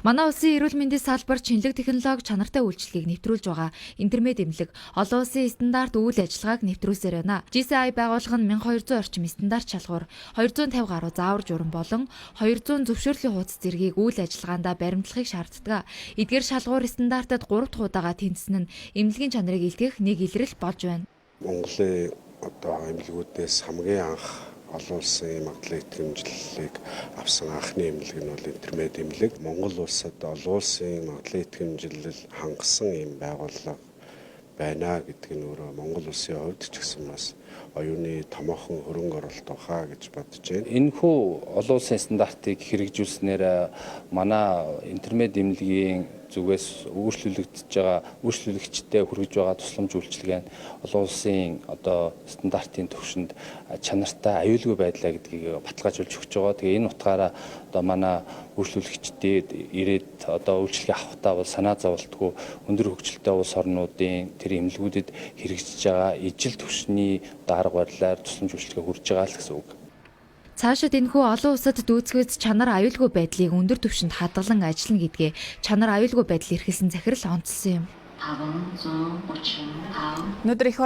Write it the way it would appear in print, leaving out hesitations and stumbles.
Манай улсын эрүүл мэндийн салбар шинэлэг технологи чанартай үйлчлэгийг нэвтрүүлж байгаа интермед эмнэлэг олон улсын стандарт үйл ажиллагааг нэвтрүүлсээр байна. GCI байгууллага нь 1200 орчим стандарт шалгуур, 250 гаруй заавар журам болон 200 зөвшөөрлийн хуудас зэргийг үйл ажиллагаанд баримтлахыг шаарддаг. Эдгээр шалгуур стандартад 3 дахь удаага тэнцсэн нь эмнэлгийн чанарыг илтгэх нэг илрэл болж байна. Монголын эмнэлгүүдээс хамгийн анх олон улсын магадлал итгэмжлэлийг авсан анхны эмнэлэг нь бол интермед эмнэлэг. Монгол улсад олон улсын магадлал итгэмжлэл хангасан юм байгууллага байна гэдэг нь өөрөө Монгол улсын хувьд ч гэсэн бас оюуны томоохон хөрөнгө оруулалт баха гэж бодож байна. Энэхүү олон улсын стандартыг хэрэгжүүлснээр манай интермед эмнэлгийн зүгээс үйлчлүүлэгчтэй хүргэж байгаа тусламж үйлчилгээ нь олон улсын стандартын түвшинд чанартай аюулгүй байдлаа гэдгийг баталгаажуулж өгч байгаа. Тэгээ энэ утгаараа манай үйлчлүүлэгчдээд ирээд үйлчлэгээ авахтаа бол санаа зовлтгүй өндөр хөгжилтэй улс орнуудын тэр эмнэлгүүдэд хэрэгжиж байгаа ижил түвшний дарга барилаар тусламж үйлчлэгээ хүргэж байгаа л гэсэн үг. Цаашид энэхүү олон улсад дүүцгэц чанар аюулгүй байдлыг өндөр түвшинд хадгалан ажиллана гэдгээ чанар аюулгүй байдал эрхэлсэн захирал онцлсон юм. Өнөөдөр эх